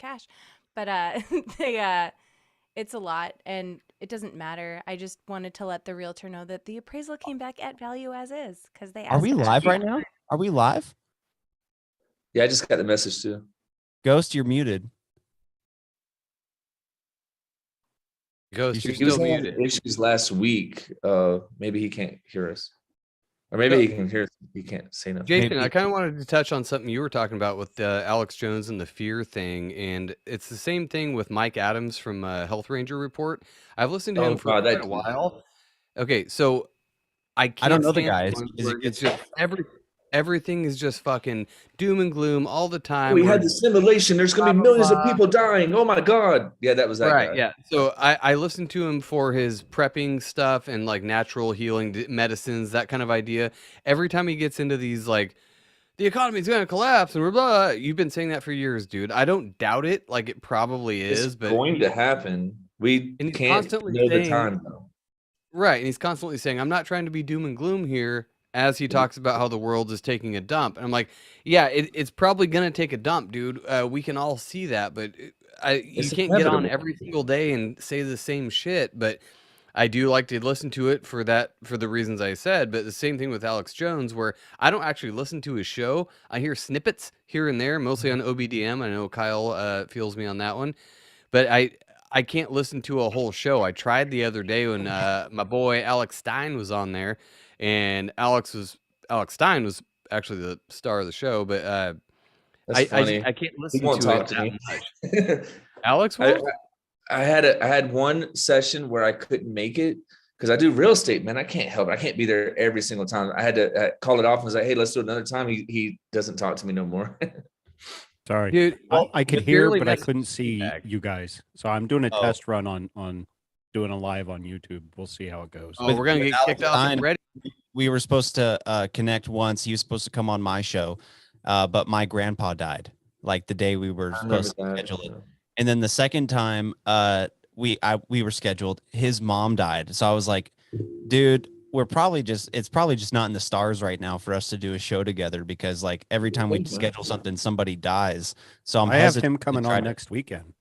cash. But they it's a lot, and it doesn't matter. I just wanted to let the realtor know that the appraisal came back at value as is because they Are we asked us. live right now? Are we live? Yeah, I just got the message too. Ghost, you're muted. Ghost, you're He was still having muted. issues last week. Maybe he can't hear us, or maybe he can hear us. He can't say nothing. Jason, Maybe. I kind of wanted to touch on something you were talking about with Alex Jones and the fear thing, and it's the same thing with Mike Adams from Health Ranger Report. I've listened to him for quite a while. Okay, so I don't know the stand guy. for Is it it's just everything is just fucking doom and gloom all the time. We had the simulation. There's going to be millions of people dying. Oh my God. Yeah, that was that guy. Yeah. So I listened to him for his prepping stuff and like natural healing medicines, that kind of idea. Every time he gets into these like, the economy's going to collapse and blah, blah, you've been saying that for years, dude. I don't doubt it. Like it probably is, It's but going to happen. We and he's can't constantly know the saying, time though. right. And he's constantly saying, I'm not trying to be doom and gloom here, as he talks about how the world is taking a dump. And I'm like, yeah, it's probably going to take a dump, dude. We can all see that, but you can't get on every single day and say the same shit. But I do like to listen to it for the reasons I said. But the same thing with Alex Jones, where I don't actually listen to his show. I hear snippets here and there, mostly on OBDM. I know Kyle feels me on that one, but I can't listen to a whole show. I tried the other day when my boy Alex Stein was on there, and Alex Stein was actually the star of the show, but That's funny. I can't listen He won't to talk it to that me. much. Alex won't? I had one session where I couldn't make it because I do real estate, man. I can't help it. I can't be there every single time. I had to call it off and was like, hey, let's do it another time. He doesn't talk to me no more. Sorry. Dude, I could it hear, barely but I messes couldn't with see feedback. you guys. So I'm doing a Oh. test run on doing a live on YouTube. We'll see how it goes. Oh, we're gonna get kicked off Stein, already. we were supposed to connect once. He was supposed to come on my show, but my grandpa died like the day we were supposed to schedule it. And then the second time we were scheduled, his mom died. So I was like, dude, it's probably just not in the stars right now for us to do a show together, because like every time we schedule something, somebody dies. So I have him coming on next weekend.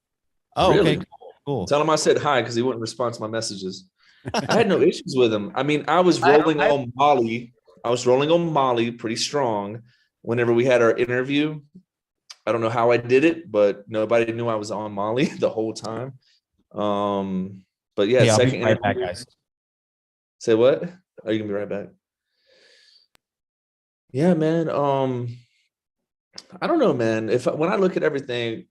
Oh, Really? okay, cool. Tell him I said hi because he wouldn't respond to my messages. I had no issues with him. I mean, I was rolling on Molly. I was rolling on Molly pretty strong whenever we had our interview. I don't know how I did it, but nobody knew I was on Molly the whole time. But yeah, I'll second be right interview. back, guys. Say what? Are you gonna be right back? Yeah, man. I don't know, man. When I look at everything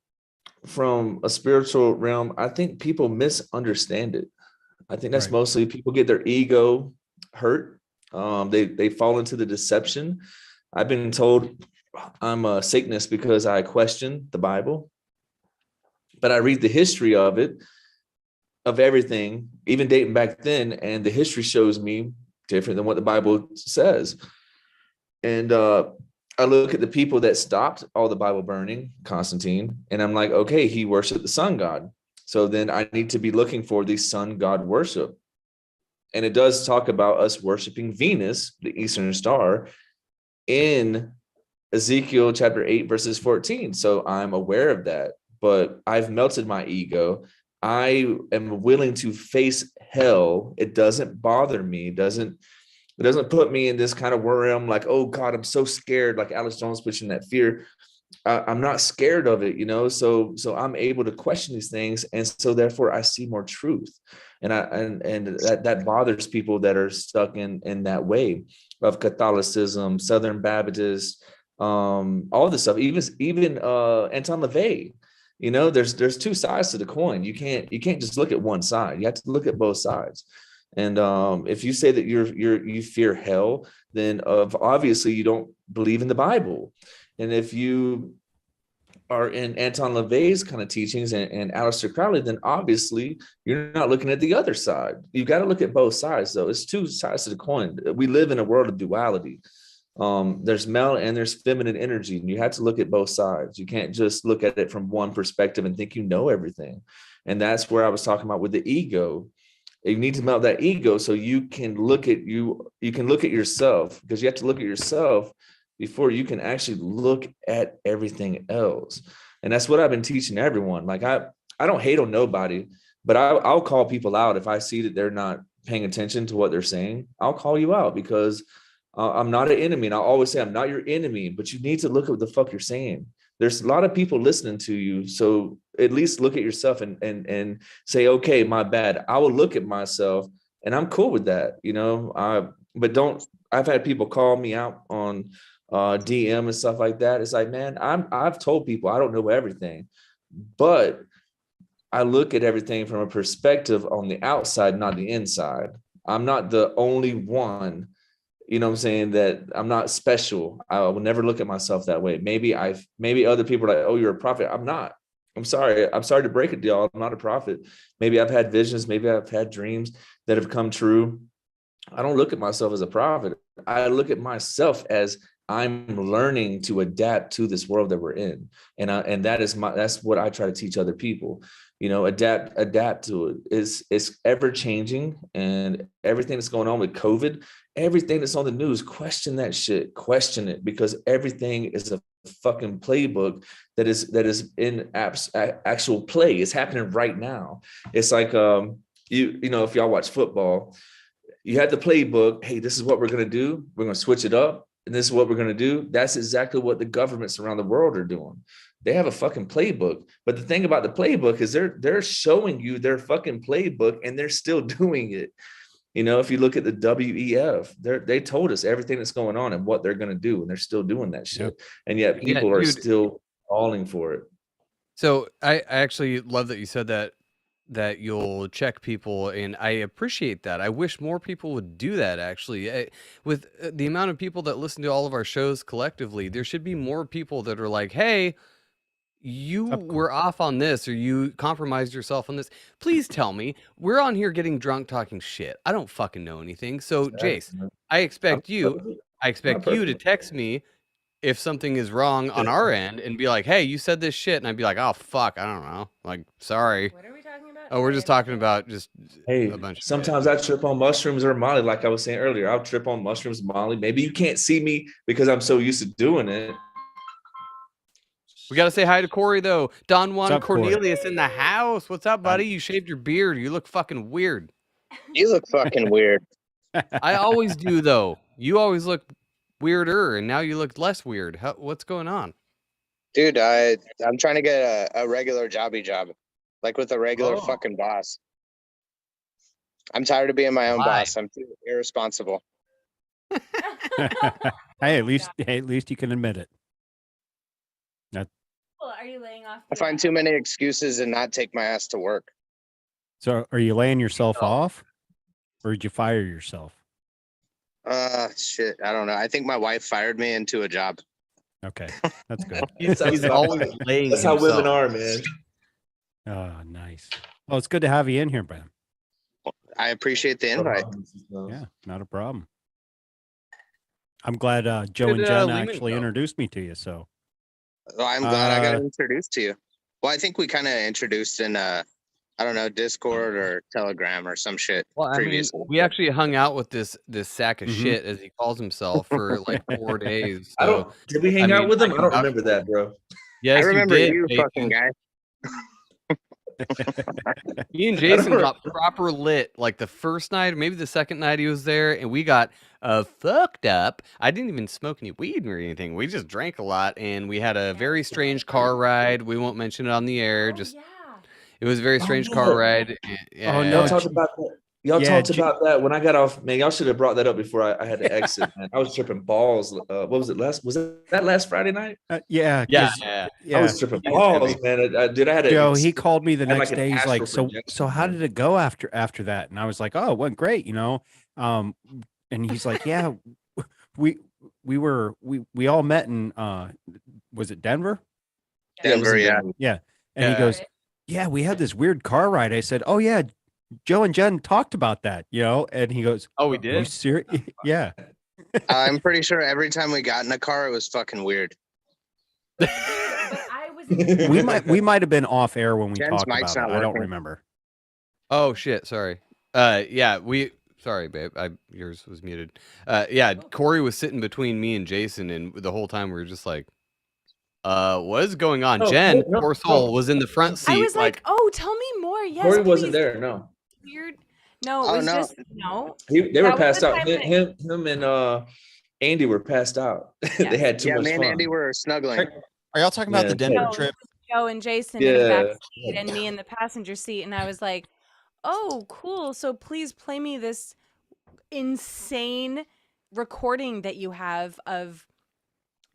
from a spiritual realm, I think people misunderstand it. I think that's mostly people get their ego hurt. They fall into the deception. I've been told I'm a Satanist because I question the Bible, but I read the history of it, of everything, even dating back then, and the history shows me different than what the Bible says. And I look at the people that stopped all the Bible burning, Constantine, and I'm like, okay, he worshiped the sun god. So then I need to be looking for the sun god worship. And it does talk about us worshiping Venus, the Eastern star, in Ezekiel chapter 8, verses 14. So I'm aware of that, but I've melted my ego. I am willing to face hell. It doesn't bother me. It doesn't put me in this kind of worry. I'm like, oh God, I'm so scared. Like Alex Jones pushing that fear. I'm not scared of it, so I'm able to question these things. And so therefore I see more truth. And that bothers people that are stuck in that way of Catholicism, Southern Baptist, all this stuff, even Anton LaVey. There's two sides to the coin. You can't just look at one side. You have to look at both sides. And if you say that you fear hell, then obviously you don't believe in the Bible. And if you are in Anton LaVey's kind of teachings and Aleister Crowley, then obviously you're not looking at the other side. You've got to look at both sides, though. It's two sides to the coin. We live in a world of duality. There's male and there's feminine energy, and you have to look at both sides. You can't just look at it from one perspective and think you know everything. And that's where I was talking about with the ego. You need to melt that ego so you can look at yourself, because you have to look at yourself before you can actually look at everything else. And that's what I've been teaching everyone. Like I don't hate on nobody, but I'll call people out if I see that they're not paying attention to what they're saying. I'll call you out because I'm not an enemy. And I'll always say I'm not your enemy, but you need to look at what the fuck you're saying. There's a lot of people listening to you. So at least look at yourself and say, okay, my bad. I will look at myself and I'm cool with that, you know. But I've had people call me out on DM and stuff like that. It's like, man, I've told people I don't know everything, but I look at everything from a perspective on the outside, not the inside. I'm not the only one, you know what I'm saying, that I'm not special. I will never look at myself that way. Maybe other people are like, oh, you're a prophet. I'm not. I'm sorry to break it to y'all. I'm not a prophet. Maybe I've had visions. Maybe I've had dreams that have come true. I don't look at myself as a prophet. I look at myself as I'm learning to adapt to this world that we're in. And that's what I try to teach other people. You know, adapt to it. It's ever changing, and everything that's going on with COVID, everything that's on the news, question that shit, question it, because everything is a fucking playbook that is in actual play. It's happening right now. It's like you know, if y'all watch football, you had the playbook. Hey, this is what we're gonna do. We're gonna switch it up, and this is what we're gonna do. That's exactly what the governments around the world are doing. They have a fucking playbook. But the thing about the playbook is they're showing you their fucking playbook and they're still doing it. You know, if you look at the WEF, they told us everything that's going on and what they're going to do, and they're still doing that shit. Yep. And yet people are still falling for it. So I actually love that you said that you'll check people, and I appreciate that. I wish more people would do that, actually. With the amount of people that listen to all of our shows collectively, there should be more people that are like, hey, you were off on this, or you compromised yourself on this. Please tell me. We're on here getting drunk talking shit. I don't fucking know anything. So Jace, I expect you to text me if something is wrong on our end and be like, hey, you said this shit. And I'd be like, oh, fuck, I don't know. Like, sorry. What are we talking about? Oh, we're just talking about just a bunch of sometimes shit. I trip on mushrooms or Molly, like I was saying earlier. I'll trip on mushrooms, Molly. Maybe you can't see me because I'm so used to doing it. We got to say hi to Corey, though. Don Juan up, Cornelius in the house. What's up, buddy? You shaved your beard. You look fucking weird. You look fucking weird. I always do, though. You always look weirder, and now you look less weird. What's going on? Dude, I'm trying to get a regular jobby job, like with a regular fucking boss. I'm tired of being my own boss. I'm too irresponsible. Hey, at least you can admit it. Well, are you laying off? I find too many excuses and not take my ass to work. So are you laying yourself off, or did you fire yourself? Shit, I don't know. I think my wife fired me into a job. Okay, that's good. He's always laying That's himself. how women are, man. Oh, nice. Well, it's good to have you in here, Ben. I appreciate the invite. Yeah, not a problem. I'm glad Joe and Jen actually introduced me to you. So well, I'm glad I got introduced to you. Well, I think we kind of introduced in I don't know, Discord or Telegram or some shit. Well, previously. We actually hung out with this sack of shit, as he calls himself, for like 4 days. So, did we hang out with him? I don't remember that, bro. Yes, I remember you fucking guy. Me and Jason got proper lit like the first night, maybe the second night he was there, and we got fucked up. I didn't even smoke any weed or anything. We just drank a lot, and we had a very strange car ride. We won't mention it on the air. It was a very strange car ride. Yeah. Oh, no, talked about that. Y'all talked about that when I got off. Man, y'all should have brought that up before I had to exit. Man, I was tripping balls. What was it that last Friday night? Yeah. I was tripping balls, man. Dude, I had Joe. He called me the next day. He's like, "So how did it go after that?" And I was like, "Oh, it went great, you know." And he's like, "Yeah, we all met in was it Denver? Denver, yeah. And he goes, "Yeah, we had this weird car ride." I said, "Oh yeah, Joe and Jen talked about that, you know." And he goes, "Oh, we did? Are you serious?" Yeah. I'm pretty sure every time we got in a car, it was fucking weird. we might have been off air when we talked about it. I don't remember. Oh shit, sorry. Sorry, babe. Yours was muted. Corey was sitting between me and Jason, and the whole time we were just like, What is going on? No, Jen, no, poor soul, no. was in the front seat. I was like, oh, tell me more. Yes, Corey wasn't please. there. No, Weird. No, it Oh was no. just no. they were That was passed the out. time that- Him and Andy were passed out. They Yes. had too Yeah, much me and fun. Andy were snuggling. Are y'all talking about the Yeah, Denver No, trip? Joe and Jason in the Yeah. back seat and me in the passenger seat, and I was like, "Oh, cool! So please play me this insane recording that you have of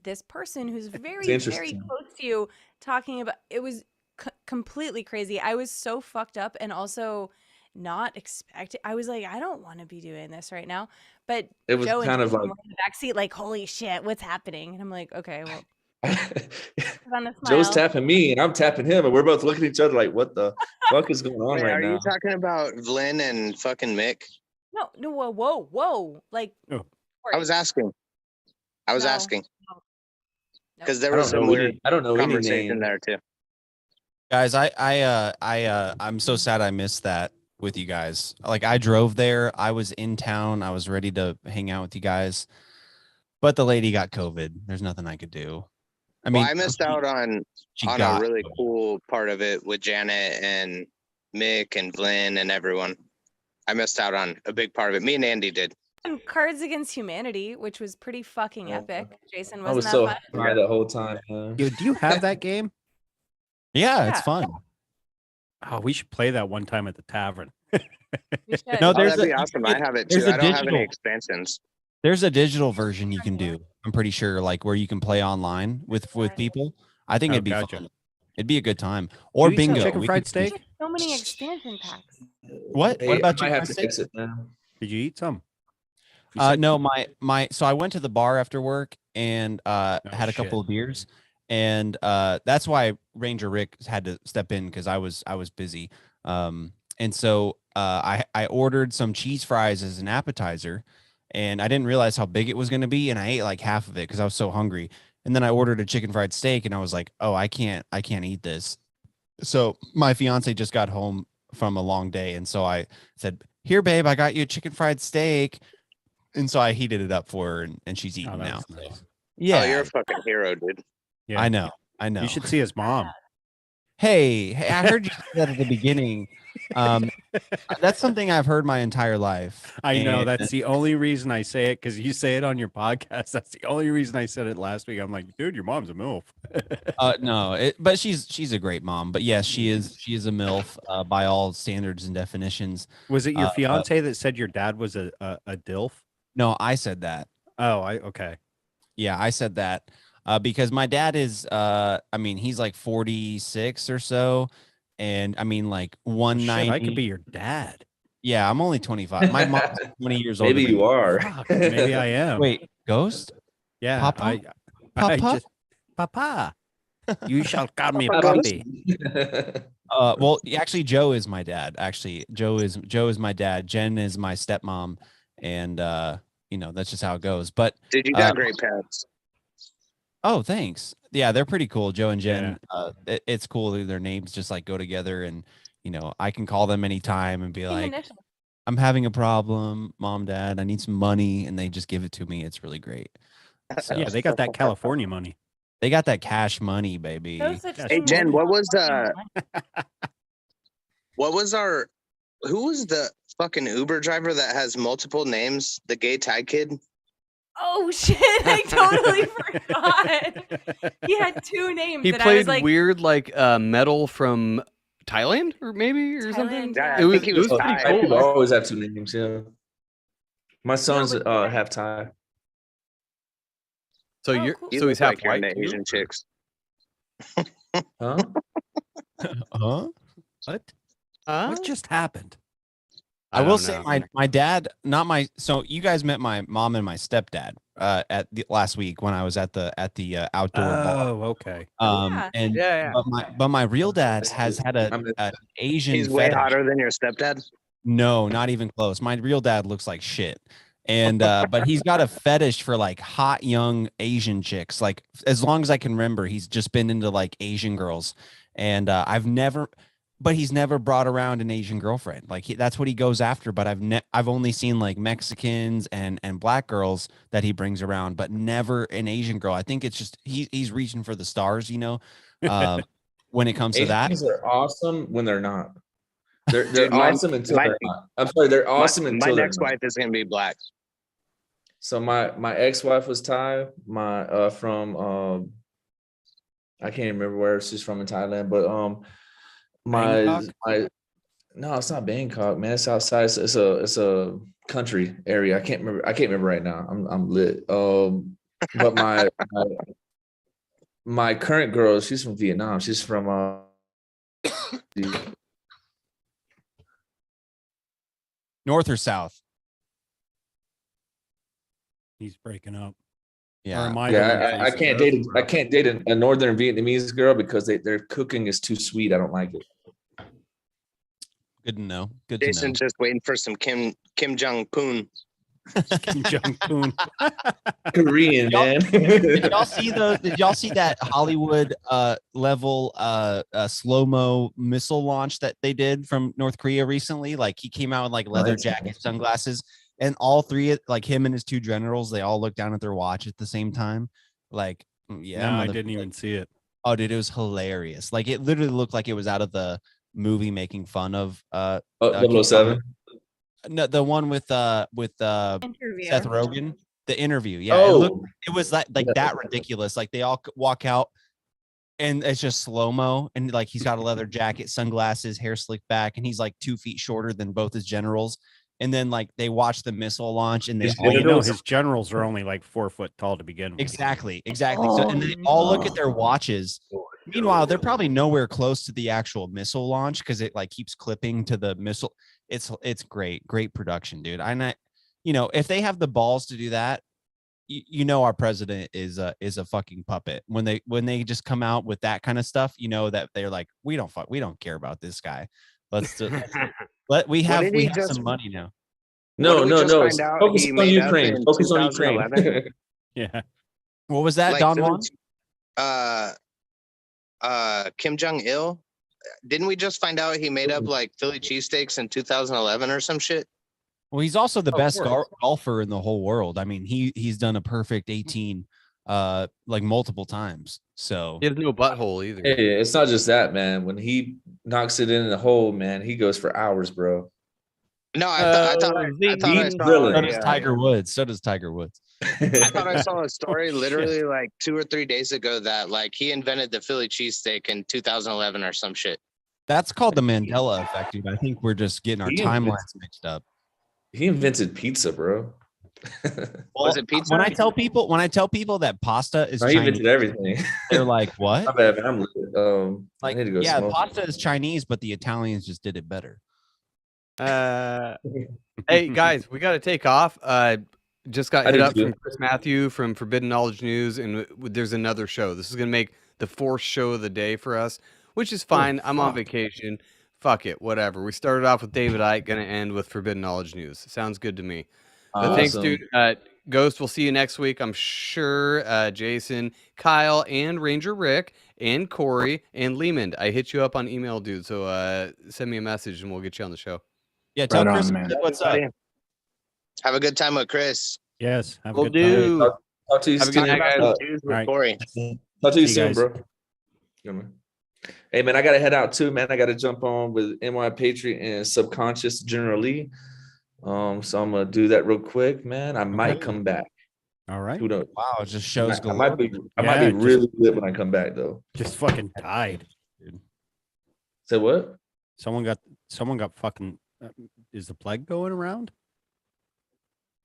this person who's very, very interesting. close to you talking about." It was completely crazy. I was so fucked up and also not expecting. I was like, I don't want to be doing this right now. But It was Joe and kind of Jason like were in the back seat, like, holy shit, what's happening? And I'm like, okay, well, put on a Joe's smile. tapping me and I'm tapping him, and we're both looking at each other like, "What the fuck is going on Wait, right are now?" you talking about Vlyn and fucking Mick? No, whoa. Like, Oh. I was asking. I was No. asking No. because there I was don't some know weird any. I don't know any conversation name. there too. Guys, I'm so sad I missed that with you guys. Like I drove there, I was in town, I was ready to hang out with you guys, but the lady got COVID. There's nothing I could do. I mean, Well, I missed out on a got really COVID. cool part of it with Janet and Mick and Vlyn and everyone. I missed out on a big part of it. Me and Andy did. And Cards Against Humanity, which was pretty fucking epic. Jason, I wasn't was that so fun? high the whole time. Man. Yo, do you have that game? Yeah, Yeah. it's fun. Oh, we should play that one time at the tavern. We should. No, Oh, there's that'd be a- awesome. I have it too. there's a I don't have any digital- expansions. There's a digital version you can do. I'm pretty sure, like where you can play online with people. I think Oh, it'd be gotcha. fun. It'd be a good time. Or you eat some bingo. chicken We fried could- steak? So many expansion packs. What? Hey, What about I you? might have Chris? to exit now. Did you eat some? You said- No, my so I went to the bar after work and had a shit. couple of beers, and that's why Ranger Rick had to step in because I was busy. And so I ordered some cheese fries as an appetizer, and I didn't realize how big it was going to be, and I ate like half of it because I was so hungry. And then I ordered a chicken fried steak, and I was like, oh, I can't eat this. So my fiance just got home from a long day, and so I said, here, babe, I got you a chicken fried steak. And so I heated it up for her, and she's eating Oh, now. that's nice. Yeah, Oh, you're a fucking hero, dude. Yeah. I know. You should see his mom. Hey, I heard you say that at the beginning. That's something I've heard my entire life. I know And- that's the only reason I say it because you say it on your podcast. That's the only reason I said it last week. I'm like, dude, your mom's a MILF. no, but she's a great mom. But yes, she is a MILF by all standards and definitions. Was it your fiance that said your dad was a DILF? No, I said that. Oh, okay. Yeah, I said that because my dad is I mean, he's like 46 or so, and I mean like Shit, 190. I could be your dad. Yeah, I'm only 25. My mom's 20 years old. Maybe you are. Fuck, maybe I am. Wait, Ghost? yeah, Papa? I Papa? Papa. You shall call me Papa Papi. Well, actually, Joe is my dad. Actually, Joe is my dad. Jen is my stepmom, and that's just how it goes. But Dude, you got great parents. oh, thanks. Yeah, they're pretty cool. Joe and Jen. It's cool that their names just like go together, and I can call them anytime and be like, Initial. I'm having a problem, mom, dad. I need some money, and they just give it to me. It's really great. So, Yeah, they got that California money. they got that cash money, baby. No such Hey, thing Hey Jen, as what was money. who was the fucking Uber driver that has multiple names? The gay Thai kid? Oh shit! I totally forgot. He had two names. He that I played was like, weird like metal from Thailand or something. Thailand, Yeah, yeah. I It was, think he it was was pretty Thai. Thai people cool. always have two names. Yeah. My son's but- half Thai. So Oh, you're cool. You so look he's half like white. kinda too? Asian chicks. Huh? Huh? What? Huh? What just happened? I will don't say know. my dad, not my. So you guys met my mom and my stepdad at the last week when I was at the outdoor bar. Oh, okay. Yeah. And Yeah. but my real dad has had a Asian He's way fetish. hotter than your stepdad. No, not even close. My real dad looks like shit. And but he's got a fetish for like hot young Asian chicks. Like as long as I can remember, he's just been into like Asian girls. And I've never but he's never brought around an Asian girlfriend. Like that's what he goes after. But I've only seen like Mexicans and black girls that he brings around, but never an Asian girl. I think it's just he's reaching for the stars, you know. When it comes to that, Asians are awesome when they're not. They're Dude, awesome until they're not. I'm sorry, they're awesome my until they're next not. wife is gonna be black. So my ex-wife was Thai. My from I can't remember where she's from in Thailand, but my no, it's not Bangkok, man. It's outside. It's a country area. I can't remember right now. I'm lit. But my current girl, she's from Vietnam. She's from north or south. He's breaking up. Yeah, I can't date a northern Vietnamese girl because their cooking is too sweet. I don't like it. Good to know. Good Jason's to know. just waiting for some Kim Jong Un. Kim Jong Un. Korean, man. Did y'all see that Hollywood level slow-mo missile launch that they did from North Korea recently? Like he came out with like leather jacket, sunglasses, and all three, like him and his two generals, they all looked down at their watch at the same time. Like, yeah, no, I didn't even see it. Oh, dude, it was hilarious. Like it literally looked like it was out of the movie making fun of 007. No, the one with Seth Rogen, the interview. Yeah, it was like that ridiculous. Like they all walk out and it's just slow-mo, and like he's got a leather jacket, sunglasses, hair slicked back, and he's like 2 feet shorter than both his generals. And then like they watch the missile launch, and his generals are only like 4 foot tall to begin with. Exactly. So and they all look at their watches. Meanwhile, they're probably nowhere close to the actual missile launch because it like keeps clipping to the missile. It's great production, dude. If they have the balls to do that, our president is a fucking puppet. When they just come out with that kind of stuff, that they're like, we don't care about this guy. We have some money now. No. Focus on Ukraine. Focus on Ukraine. Yeah. What was that, Don Juan? Kim Jong-il. Didn't we just find out he made up like Philly cheesesteaks in 2011 or some shit? Well, he's also the best golfer in the whole world. I mean, he's done a perfect 18 like multiple times. So he has no butthole either. Hey, it's not just that, man. When he knocks it in the hole, man, he goes for hours, bro. No, I thought I saw. So does Tiger Woods. I thought I saw a story literally like 2 or 3 days ago that like he invented the Philly cheesesteak in 2011 or some shit. That's called the Mandela effect, dude. I think we're just getting our timelines mixed up. He invented pizza, bro. Was it pizza? When I tell people that pasta is Chinese, he invented everything. They're like, what? My bad, man. I need to go smoke. Pasta is Chinese, but the Italians just did it better. Hey guys, we got to take off. Just got hit up from Chris Matthew from Forbidden Knowledge News, and there's another show. This is gonna make the 4th show of the day for us, which is fine. I'm on vacation. Fuck it, whatever. We started off with David Icke, gonna end with Forbidden Knowledge News. Sounds good to me. But thanks, dude. Ghost, we'll see you next week. I'm sure. Jason, Kyle, and Ranger Rick, and Corey, and Lehman. I hit you up on email, dude. So send me a message, and we'll get you on the show. Yeah, tell Chris what's up. Have a good time with Chris. Yes, have a good time. Talk to you soon. Have a good night, guys. Right. Corey. Talk to you soon, bro. Hey, man, I got to head out too, man. I got to jump on with NY Patriot and Subconscious Generally. So I'm going to do that real quick, man. I might come back. All right. Who knows? Wow, it just shows. I might be really lit when I come back, though. Just fucking died, dude. Say what? Someone got fucking. Is the plague going around?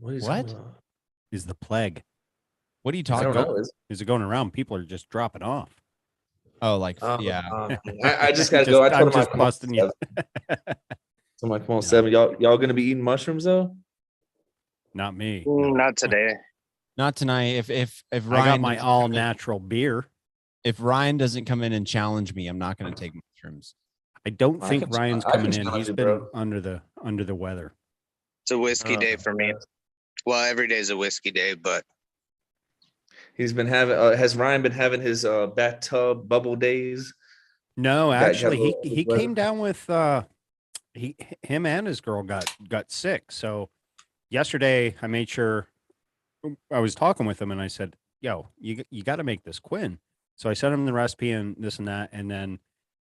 What is the plague? What are you talking about? Is it going around? People are just dropping off. Oh, like yeah. I just gotta go. I told him I'm busting you. So I'm like, come on, 7. Y'all gonna be eating mushrooms though? Not me. Not today. Not tonight. If Ryan, I got my all natural beer. If Ryan doesn't come in and challenge me, I'm not going to take mushrooms. I don't think Ryan's coming in. He's been under the weather. It's a whiskey day for me. Well, every day is a whiskey day, but he's been having. Has Ryan been having his bathtub bubble days? No, Got actually, he weather? came down with him and his girl got sick. So yesterday, I made sure I was talking with him, and I said, "Yo, you got to make this Quinn." So I sent him the recipe and this and that, and then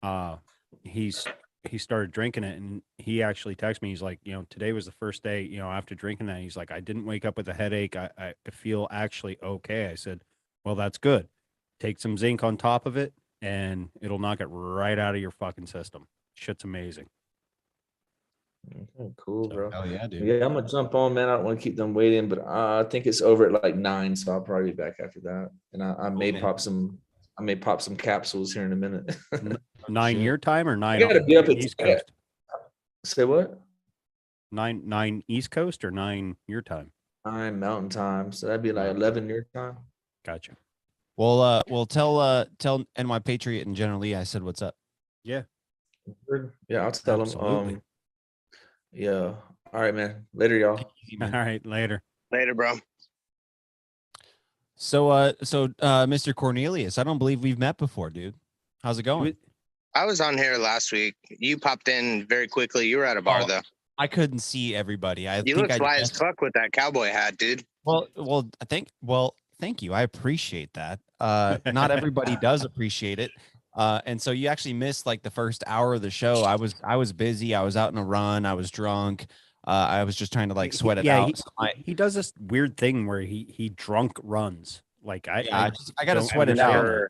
uh, he's he started drinking it, and he actually texted me. He's like, today was the first day, after drinking that. He's like, I didn't wake up with a headache. I feel actually okay. I said, well, that's good. Take some zinc on top of it, and it'll knock it right out of your fucking system. Shit's amazing. Okay, cool, bro. Hell yeah, dude. Yeah, I'm gonna jump on, man. I don't want to keep them waiting, but I think it's over at like 9, so I'll probably be back after that. And I may pop some capsules here in a minute. 9 your time or 9 I gotta be up at East Coast? Say what? 9 East Coast or 9 your time? 9 Mountain Time, so that'd be like 11 your time. Gotcha. Well, tell NY Patriot and General Lee I said what's up. Yeah. Yeah, I'll tell Absolutely. them. Yeah. All right, man. Later, y'all. All right, later. Later, bro. So, Mr. Cornelius, I don't believe we've met before, dude. How's it going? I was on here last week. You popped in very quickly. You were at a bar, though. I couldn't see everybody. You look fly as fuck with that cowboy hat, dude. Well, thank you. I appreciate that. Not everybody does appreciate it. And so you actually missed like the first hour of the show. I was busy. I was out on a run. I was drunk. I was just trying to like sweat it out. He does this weird thing where he drunk runs. Like I got to sweat it out.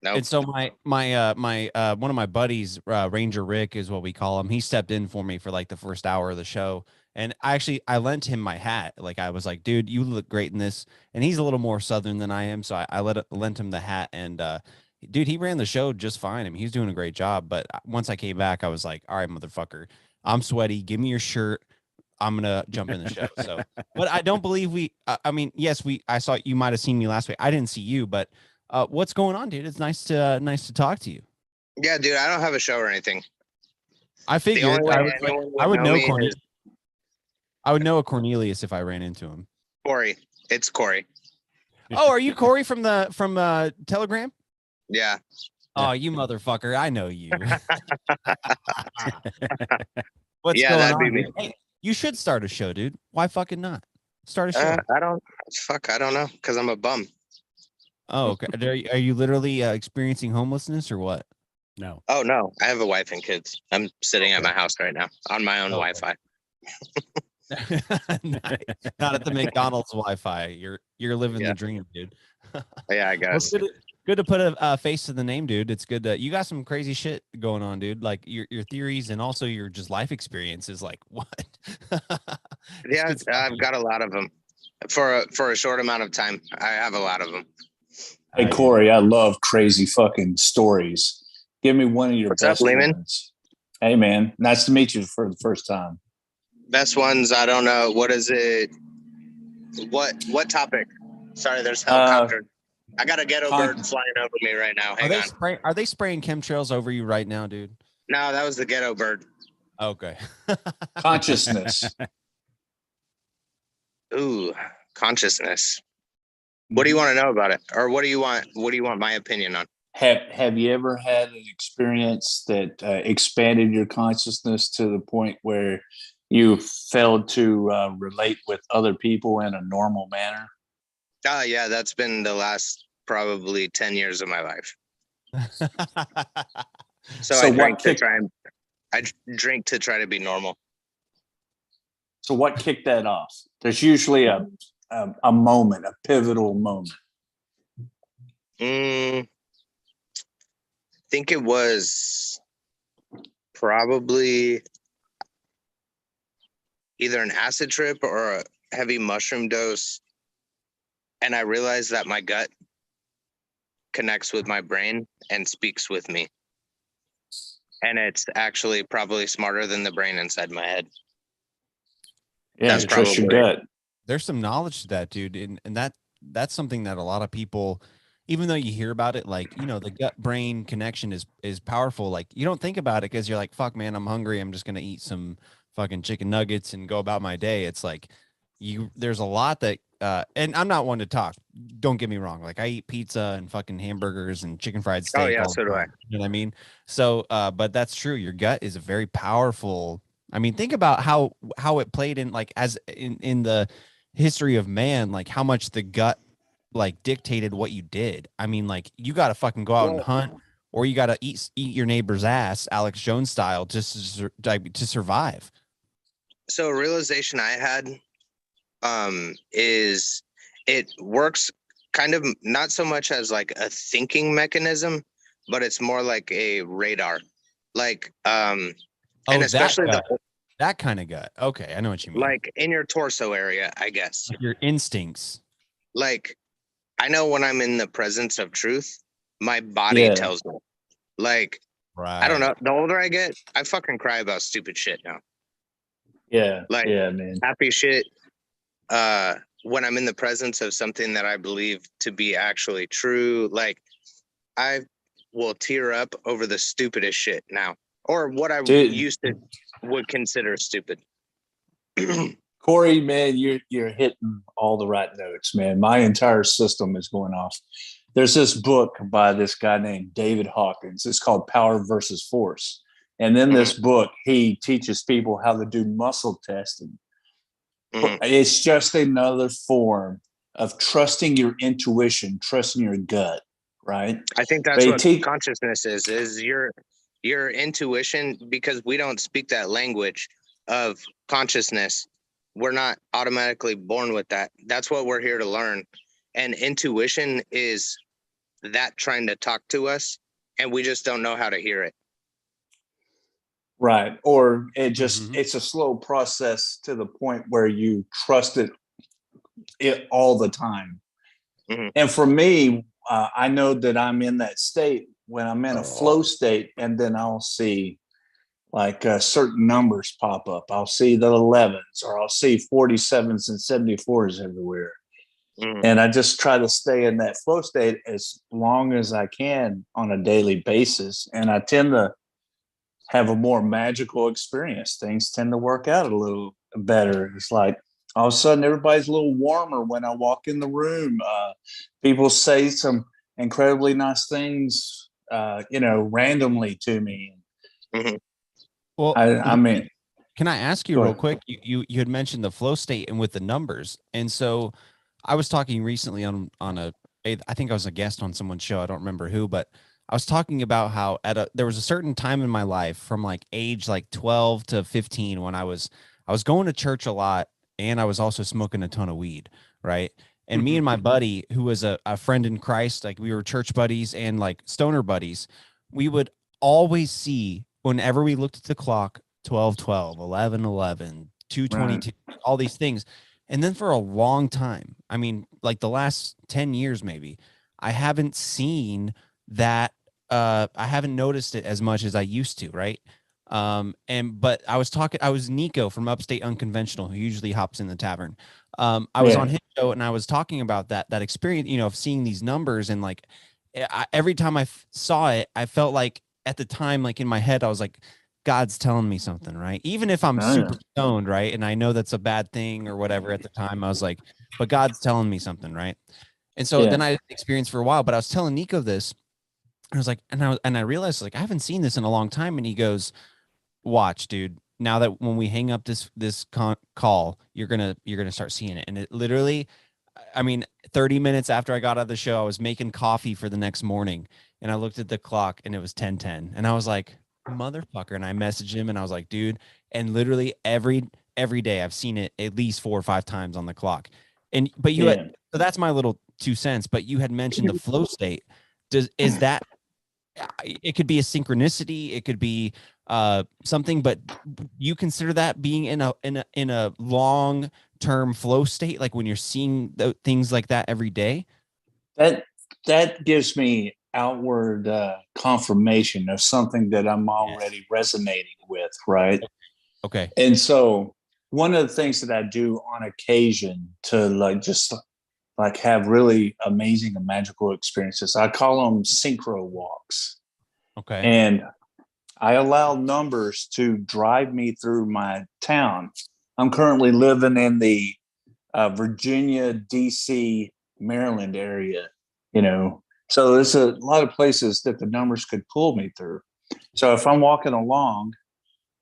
Nope. And so my one of my buddies, Ranger Rick is what we call him. He stepped in for me for like the first hour of the show. And I lent him my hat. Like I was like, dude, you look great in this. And he's a little more Southern than I am. So I lent him the hat, and dude, he ran the show just fine. I mean, he's doing a great job. But once I came back, I was like, all right, motherfucker, I'm sweaty. Give me your shirt. I'm going to jump in the show. So, but I don't believe I mean, yes, I saw, you might've seen me last week. I didn't see you, but what's going on, dude? It's nice to talk to you. Yeah, dude, I don't have a show or anything. I figured I would know Cornelius. I would know a Cornelius if I ran into him. Corey. It's Corey. Oh, are you Corey from Telegram? Yeah. Oh, you motherfucker. I know you. What's yeah, going that'd on? Be me. Hey, you should start a show, dude. Why fucking not? Start a show. I don't know. Because I'm a bum. Oh, okay. Are you literally experiencing homelessness or what? No. Oh, no. I have a wife and kids. I'm sitting at my house right now on my own Wi-Fi. Nice. Not at the McDonald's Wi-Fi. You're living the dream, dude. Yeah, I guess. Well, good to put a face to the name, dude. It's good to, you got some crazy shit going on, dude. Like your theories and also your just life experiences. Like what? Yeah, I've got a lot of them. For a short amount of time, I have a lot of them. Hey Corey, I love crazy fucking stories. Give me one of your best ones. Hey man, nice to meet you for the first time. Best ones, I don't know. What is it? What topic? Sorry, there's helicopter. I got a ghetto bird flying over me right now. Hang on. Are they spraying chemtrails over you right now, dude? No, that was the ghetto bird. Okay. Consciousness. Ooh, consciousness. What do you want to know about it? Or what do you want my opinion on? Have you ever had an experience that expanded your consciousness to the point where you failed to relate with other people in a normal manner? Yeah, that's been the last probably 10 years of my life. So I drink to try to be normal. So what kicked that off? There's usually a moment, a pivotal moment. I think it was probably either an acid trip or a heavy mushroom dose. And I realized that my gut connects with my brain and speaks with me. And it's actually probably smarter than the brain inside my head. Yeah, trust your gut. There's some knowledge to that, dude. And that's something that a lot of people, even though you hear about it, like, the gut brain connection is powerful. Like you don't think about it because you're like, fuck man, I'm hungry. I'm just going to eat some fucking chicken nuggets and go about my day. It's like, there's a lot that and I'm not one to talk. Don't get me wrong. Like I eat pizza and fucking hamburgers and chicken fried steak. Oh yeah, all so the do I. time, you know what I mean? So but that's true. Your gut is a very powerful. I mean, think about how it played in like as in the history of man, like how much the gut like dictated what you did. I mean, like you got to fucking go out and Well, hunt, or you got to eat your neighbor's ass, Alex Jones style, just to survive. so a realization I had is it works kind of not so much as like a thinking mechanism, but it's more like a radar. Like and especially that kind of gut. Okay, I know what you mean. like in your torso area, I guess. Your instincts. Like I know when I'm in the presence of truth, my body tells me. Like right. I don't know. The older I get, I fucking cry about stupid shit now. Yeah. Like man. happy shit. When I'm in the presence of something that I believe to be actually true, like I will tear up over the stupidest shit now, or what I used to would consider stupid. Corey, man, you're hitting all the right notes, man. My entire system is going off. There's this book by this guy named David Hawkins. It's called Power versus Force. And in this book, he teaches people how to do muscle testing. It's just another form of trusting your intuition, trusting your gut, right? I think that's what consciousness is your intuition, because we don't speak that language of consciousness. We're not automatically born with that. That's what we're here to learn. And intuition is that trying to talk to us, and we just don't know how to hear it. Right. Or it just, it's a slow process to the point where you trust it all the time. And for me, I know that I'm in that state when I'm in a flow state, and then I'll see like certain numbers pop up. I'll see the 11s, or I'll see 47s and 74s everywhere. And I just try to stay in that flow state as long as I can on a daily basis. And I tend to have a more magical experience. Things tend to work out a little better. It's like all of a sudden everybody's a little warmer when I walk in the room. People say some incredibly nice things, randomly to me. Well, I mean, can I ask you real quick? You had mentioned the flow state and with the numbers, and so I was talking recently on I think I was a guest on someone's show. I don't remember who, but I was talking about how there was a certain time in my life from like age like 12 to 15 when I was going to church a lot, and I was also smoking a ton of weed, right? And me and my buddy, who was a friend in Christ, like we were church buddies and like stoner buddies, we would always see, whenever we looked at the clock, 12:12, 11:11, 2:22, all these things. And then for a long time, I mean, like the last 10 years maybe, I haven't seen that. I haven't noticed it as much as I used to, right? But I was Nico from Upstate Unconventional, who usually hops in the tavern. I was on his show, and I was talking about that experience, of seeing these numbers, and like every time I saw it, I felt like at the time, like in my head, I was like, God's telling me something, right? Even if I'm super stoned, right? And I know that's a bad thing or whatever at the time, I was like, but God's telling me something, right? And so then I experienced for a while, but I was telling Nico this, and I was like, and I realized, like, I haven't seen this in a long time. And he goes, watch, dude, now that when we hang up this call, you're gonna start seeing it. And it literally, I mean, 30 minutes after I got out of the show, I was making coffee for the next morning, and I looked at the clock and it was 10:10, and I was like, motherfucker. And I messaged him, and I was like, dude, and literally every day I've seen it at least 4 or 5 times on the clock. But you had, so that's my little 2 cents, but you had mentioned the flow state. Is that, it could be a synchronicity, it could be something, but you consider that being in a long term flow state, like when you're seeing things like that every day? That gives me outward confirmation of something that I'm already resonating with, right? Okay. And so one of the things that I do on occasion to just have really amazing and magical experiences, I call them synchro walks. Okay. And I allow numbers to drive me through my town. I'm currently living in the Virginia, DC, Maryland area, So there's a lot of places that the numbers could pull me through. So if I'm walking along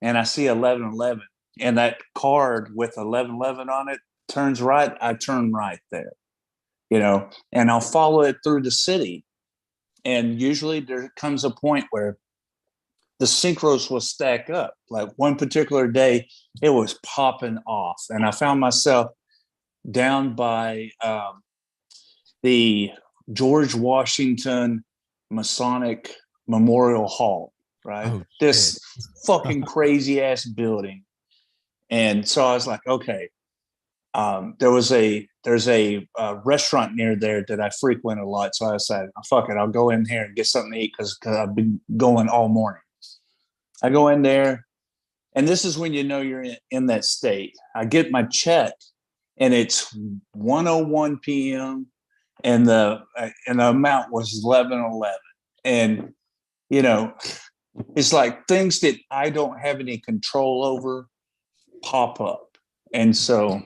and I see 1111 and that card with 1111 on it turns right, I turn right there, and I'll follow it through the city. And usually there comes a point where the synchros will stack up. Like one particular day, it was popping off. And I found myself down by the George Washington Masonic Memorial Hall, right? Oh, this fucking crazy ass building. And so I was like, okay, there's a restaurant near there that I frequent a lot. So I decided, oh, fuck it, I'll go in here and get something to eat because I've been going all morning. I go in there, and this is when you're in that state. I get my check, and it's 1:01 p.m. and the amount was 11:11, and it's like things that I don't have any control over pop up, and so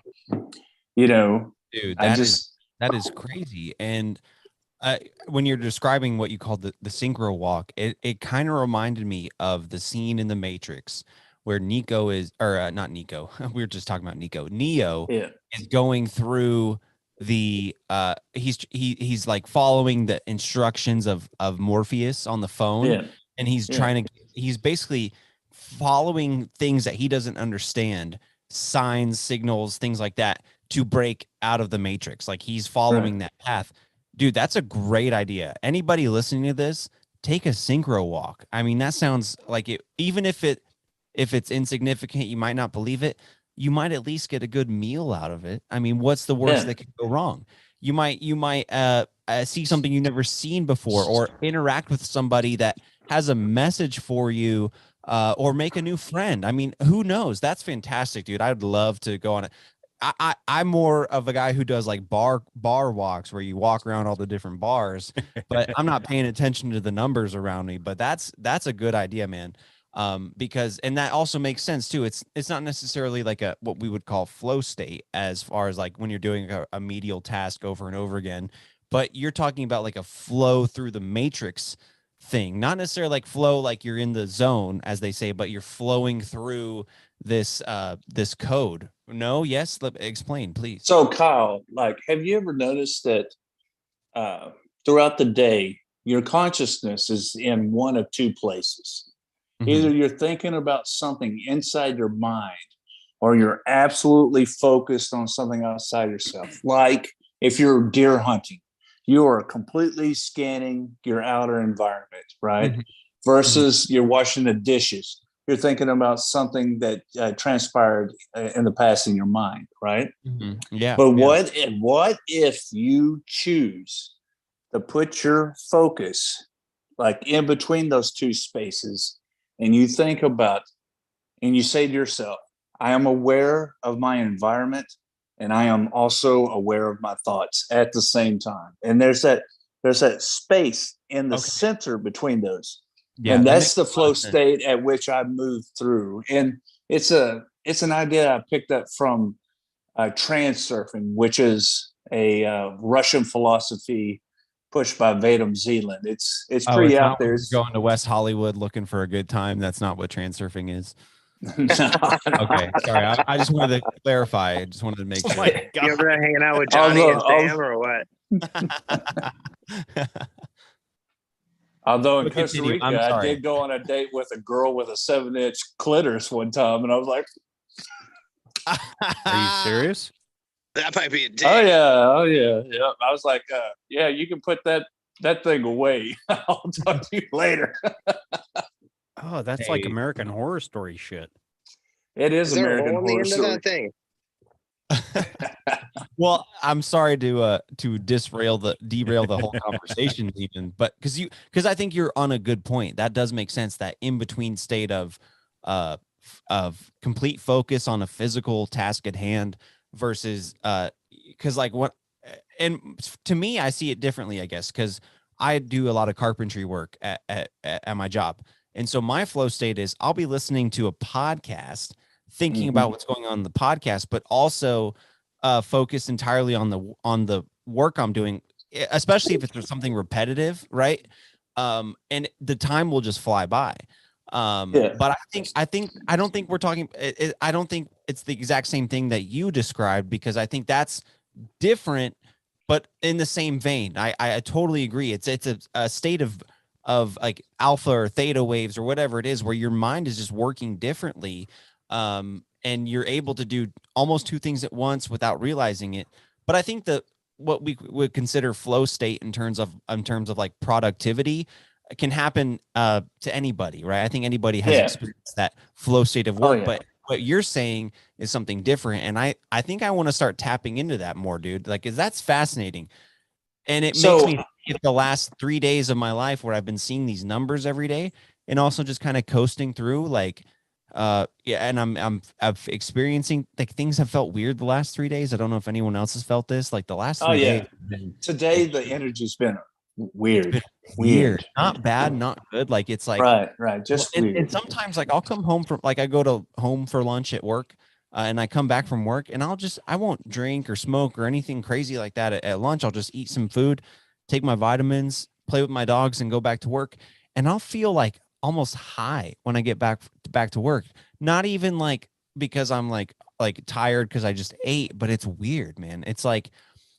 dude, that is crazy. And when you're describing what you called the synchro walk, it kind of reminded me of the scene in The Matrix where Nico is, or not Nico, we were just talking about Nico. Neo is going through the he's like following the instructions of Morpheus on the phone, and he's basically following things that he doesn't understand, signs, signals, things like that, to break out of the Matrix. Like he's following that path. Dude, that's a great idea. Anybody listening to this, take a synchro walk. I mean, that sounds like it. Even if it's insignificant, you might not believe it. You might at least get a good meal out of it. I mean, what's the worst that could go wrong? You might see something you've never seen before, or interact with somebody that has a message for you, or make a new friend. I mean, who knows? That's fantastic, dude. I'd love to go on it. I'm more of a guy who does like bar walks where you walk around all the different bars, but I'm not paying attention to the numbers around me. But that's a good idea, man. Because, and that also makes sense too. It's not necessarily like what we would call flow state, as far as like when you're doing a medial task over and over again, but you're talking about like a flow through the matrix thing, not necessarily like flow, like you're in the zone, as they say, but you're flowing through this code. No, yes, explain, please. So Kyle, like, have you ever noticed that throughout the day, your consciousness is in one of two places? Mm-hmm. Either you're thinking about something inside your mind, or you're absolutely focused on something outside yourself. Like if you're deer hunting, you are completely scanning your outer environment, right? Mm-hmm. Versus you're washing the dishes. You're thinking about something that transpired in the past in your mind, right? Mm-hmm. Yeah. But what if you choose to put your focus like in between those two spaces, and you think about, and you say to yourself, I am aware of my environment, and I am also aware of my thoughts at the same time. And there's that space in the center between those. Yeah, and that's the flow state at which I move through. And it's an idea I picked up from trans-surfing, which is a Russian philosophy pushed by Vadim Zeland. It's pretty out there. It's going to West Hollywood looking for a good time. That's not what trans-surfing is. Okay, sorry. I just wanted to clarify. I just wanted to make sure. You ever been hanging out with Johnny and Sam or what? Although in Costa Rica, I did go on a date with a girl with a 7-inch clitoris one time, and I was like, "Are you serious?" That might be a date. Oh yeah. I was like, "Yeah, you can put that thing away. I'll talk to you later." Oh, that's like American Horror Story shit. It is American Horror Story. That thing? Well, I'm sorry to derail the whole conversation, even, but because I think you're on a good point. That does make sense. That in between state of complete focus on a physical task at hand versus because like what, and to me, I see it differently, I guess, because I do a lot of carpentry work at my job. And so my flow state is I'll be listening to a podcast, thinking about what's going on in the podcast, but also focus entirely on the work I'm doing, especially if it's something repetitive, right? And the time will just fly by. But I don't think we're talking. I don't think it's the exact same thing that you described, because I think that's different, but in the same vein. I totally agree. It's a state of like alpha or theta waves or whatever it is, where your mind is just working differently, and you're able to do almost two things at once without realizing it. But I think that what we would consider flow state in terms of like productivity can happen to anybody, right? I think anybody has experienced that flow state of work, but what you're saying is something different. And I think I want to start tapping into that more, dude. Like, that's fascinating. And it makes me think the last 3 days of my life where I've been seeing these numbers every day and also just kind of coasting through, like, and I'm experiencing, like, things have felt weird the last 3 days. I don't know if anyone else has felt this. Like, the last 3 days. Today, the energy's been weird. Weird. Not bad, not good. Like, it's like, right. Just weird. And sometimes, like, I'll come home from, like, I go to home for lunch at work, and I come back from work, and I won't drink or smoke or anything crazy like that at lunch. I'll just eat some food, take my vitamins, play with my dogs, and go back to work. And I'll feel like almost high when I get back to work. Not even like because I'm like tired because I just ate, but it's weird, man. It's like,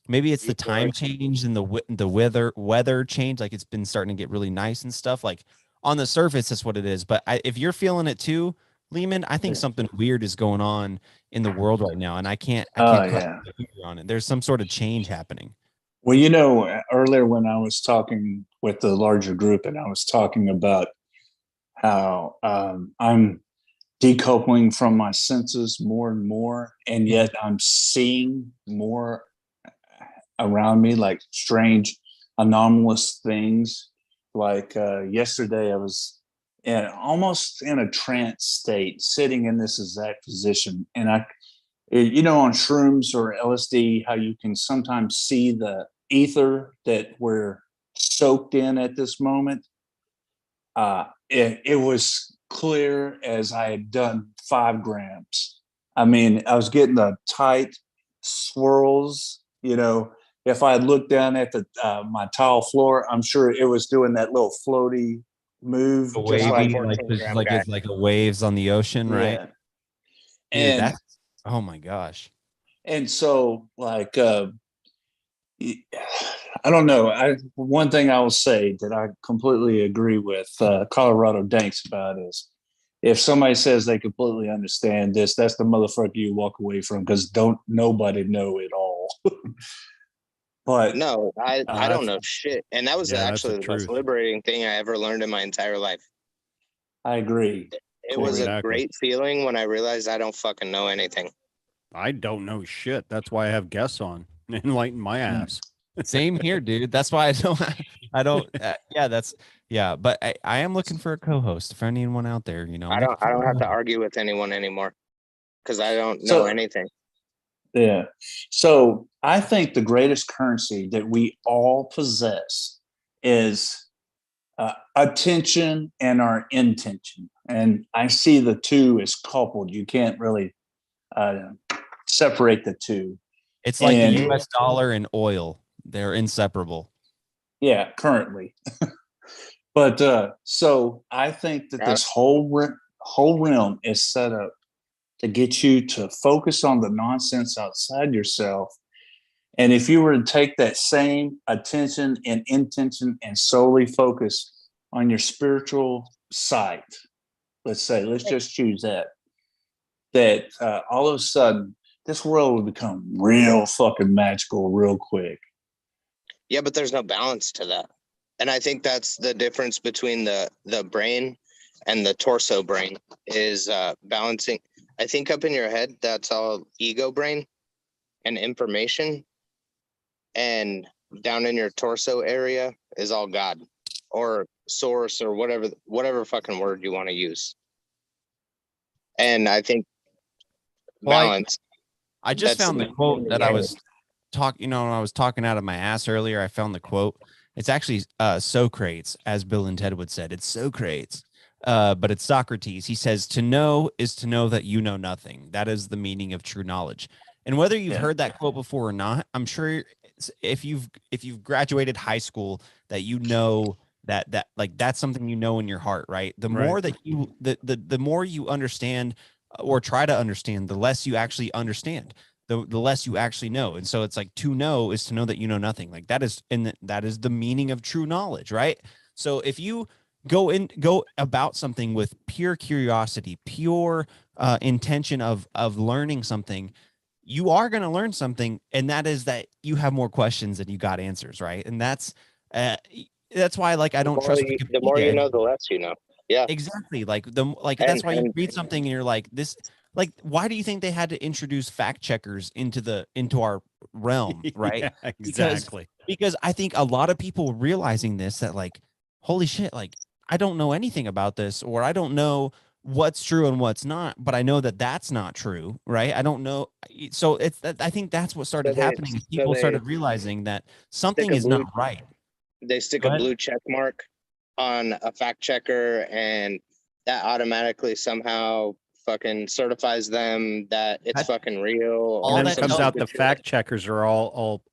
maybe it's the time change and the weather change. Like, it's been starting to get really nice and stuff. Like, on the surface, that's what it is. But if you're feeling it too, Lehman, I think something weird is going on in the world right now, and I can't put my finger on it. There's some sort of change happening. Well, you know, earlier when I was talking with the larger group, and I was talking about how I'm decoupling from my senses more and more, and yet I'm seeing more around me, like strange, anomalous things. Like yesterday, I was almost in a trance state, sitting in this exact position, and you know, on shrooms or LSD, how you can sometimes see the ether that we're soaked in at this moment. It was clear as I had done 5 grams. I mean, I was getting the tight swirls. You know, if I had looked down at the my tile floor, I'm sure it was doing that little floaty move, just like it's like a waves on the ocean, right? Dude, and that's, oh my gosh. And so, like, I don't know. One thing I will say that I completely agree with Colorado Danks about is, if somebody says they completely understand this, that's the motherfucker you walk away from, because nobody know it all. But no, I don't know shit, and that was actually the most liberating thing I ever learned in my entire life. I agree. It was a great feeling when I realized I don't fucking know anything. I don't know shit. That's why I have guests on. Enlighten my ass. Same here, dude. That's why I don't. But I am looking for a co-host. For anyone out there, you know, I don't have to argue with anyone anymore because I don't know anything. Yeah. So I think the greatest currency that we all possess is attention and our intention. And I see the two as coupled. You can't really separate the two. It's like the US dollar and oil. They're inseparable. Yeah, currently. But so I think that this whole realm is set up to get you to focus on the nonsense outside yourself. And if you were to take that same attention and intention and solely focus on your spiritual sight, let's just choose that all of a sudden this world would become real fucking magical real quick. Yeah, but there's no balance to that. And I think that's the difference between the brain and the torso brain is balancing. I think up in your head, that's all ego brain and information. And down in your torso area is all God or source or whatever fucking word you want to use. And I think balance. I just found the quote that I was talking, when I was talking out of my ass earlier. I found the quote. It's actually Socrates, as Bill and Ted would said. It's Socrates. But it's Socrates. He says, "To know is to know that you know nothing. That is the meaning of true knowledge." And whether you've heard that quote before or not, I'm sure if you've graduated high school, that you know that like that's something you know in your heart, right? The more that you the more you understand or try to understand, the less you actually understand. The less you actually know. And so it's like to know is to know that you know nothing. Like that is that is the meaning of true knowledge, right? So if you go about something with pure curiosity, pure intention of learning something, you are going to learn something, and that is that you have more questions than you got answers, right? And uh, that's why like I don't trust Wikipedia. The more you know, the less you know. Yeah, exactly. That's why you read something and you're like this. Like, why do you think they had to introduce fact checkers into our realm, right? Yeah, exactly. Because I think a lot of people realizing this, that like, holy shit, like I don't know anything about this, or I don't know what's true and what's not, but I know that that's not true, right? I don't know. So it's that I think that's what started happening. People started realizing that something is not right. They stick a blue check mark on a fact checker, and that automatically somehow fucking certifies them that it's fucking real. And then it comes out the fact checkers are all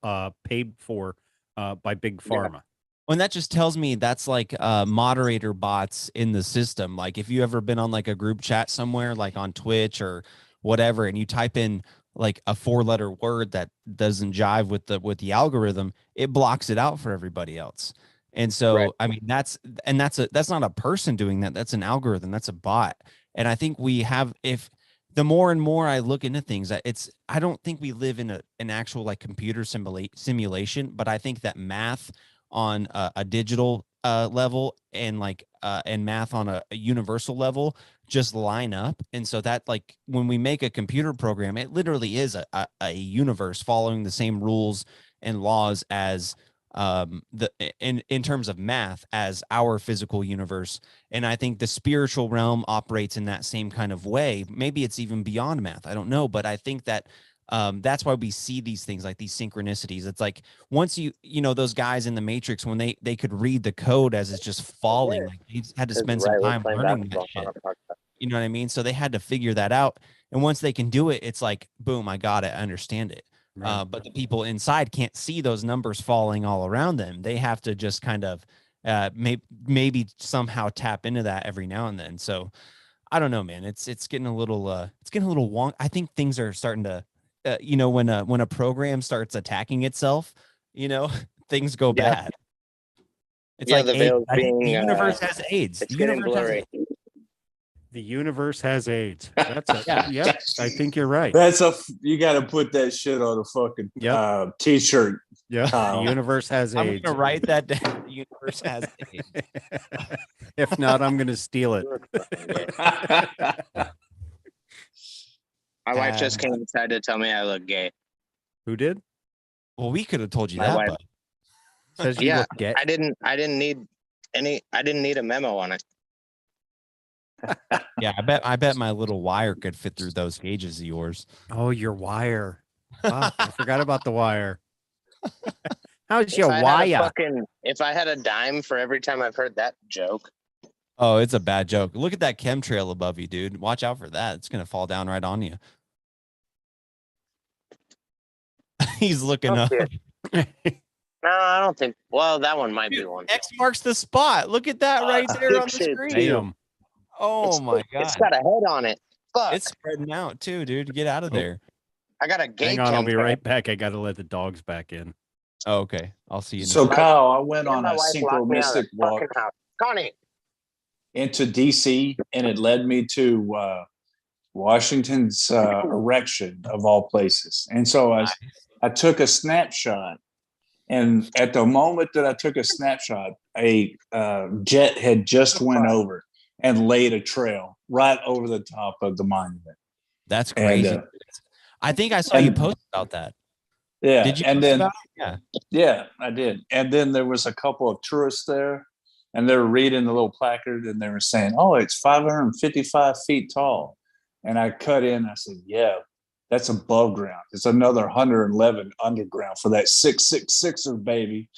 paid for by big pharma. Yeah. And that just tells me that's like moderator bots in the system. Like if you ever been on like a group chat somewhere, like on Twitch or whatever, and you type in like a 4-letter word that doesn't jive with the algorithm, it blocks it out for everybody else. And so, I mean, that's not a person doing that. That's an algorithm. That's a bot. And I think if the more and more I look into things, I don't think we live in an actual like computer simulation, but I think that math on a digital level and math on a universal level just line up. And so that like when we make a computer program, it literally is a universe following the same rules and laws as in terms of math as our physical universe. And I think the spiritual realm operates in that same kind of way. Maybe it's even beyond math, I don't know, but I think that that's why we see these things like these synchronicities. It's like once you know those guys in the Matrix, when they could read the code as it's just falling, like they had to spend some time learning that shit. You know what I mean? So they had to figure that out, and once they can do it, it's like boom, I got it, I understand it. Right. But the people inside can't see those numbers falling all around them. They have to just kind of maybe somehow tap into that every now and then. So I don't know, man. It's getting a little wonk. I think things are starting to when a program starts attacking itself, things go bad. It's like the universe has AIDS. The universe has AIDS. The universe has AIDS. That's yep. I think you're right. You got to put that shit on a fucking t-shirt. Yeah. The universe has AIDS. I'm gonna write that down. The universe has AIDS. If not, I'm gonna steal it. My wife just came inside to tell me I look gay. Who did? Well, we could have told you my that. Wife. But... Says you look gay. I didn't need a memo on it. Yeah, I bet my little wire could fit through those gauges of yours. Oh, your wire. Fuck, I forgot about the wire. How's your wire? If I had a dime for every time I've heard that joke. Oh, it's a bad joke. Look at that chemtrail above you, dude. Watch out for that. It's going to fall down right on you. He's looking up. No, I don't think. Well, that one might be one. X marks the spot. Look at that right there on the screen. Damn. Oh my God. It's got a head on it. Fuck. It's spreading out too, dude. Get out of there. I got a gate. Hang on, I'll be right back. I got to let the dogs back in. Oh, okay. I'll see you. So, Kyle, I went on a synchronistic walk Connie. into DC, and it led me to Washington's erection of all places. And so I took a snapshot. And at the moment that I took a snapshot, a jet had just went over and laid a trail right over the top of the monument. That's crazy. And, I think I saw you post about that. Yeah. Did you? And then, about it? Yeah, I did. And then there was a couple of tourists there, and they were reading the little placard, and they were saying, "Oh, it's 555 feet tall." And I cut in. I said, "Yeah, that's above ground. It's another 111 underground for that 666er, baby."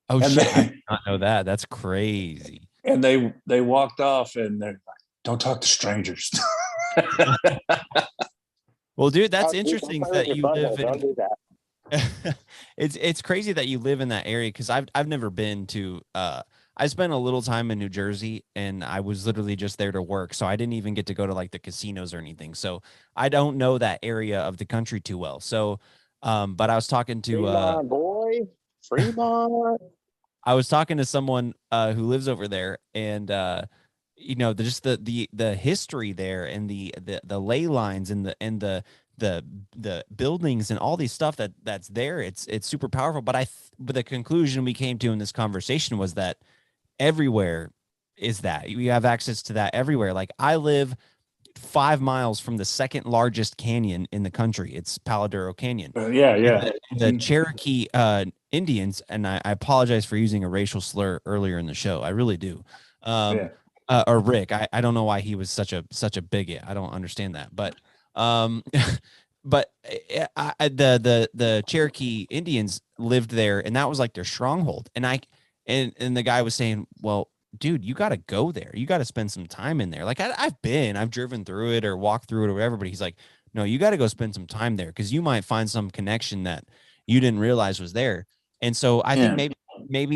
Oh, and shit! I did not know that. That's crazy. And they walked off, and they're like, "Don't talk to strangers." Well, dude, that's Dude, interesting don't play with that your you butthole. live Don't in. do that. It's crazy that you live in that area because I've never been to. I spent a little time in New Jersey and I was literally just there to work, so I didn't even get to go to like the casinos or anything. So I don't know that area of the country too well. So, but I was talking to Fremont, boy. Fremont. I was talking to someone who lives over there, and just the history there, and the ley lines, and the buildings, and all these stuff that's there. It's super powerful. But the conclusion we came to in this conversation was that everywhere is that you have access to that everywhere. Like I live 5 miles from the second largest canyon in the country. It's Paladuro Canyon. Yeah. The Cherokee Indians, and I apologize for using a racial slur earlier in the show. I really do. Or Rick. I don't know why he was such a bigot. I don't understand that. But but the Cherokee Indians lived there, and that was like their stronghold. And the guy was saying, well, dude, you got to go there. You got to spend some time in there. Like I've driven through it or walked through it or whatever, but he's like, no, you got to go spend some time there because you might find some connection that you didn't realize was there. And so I think maybe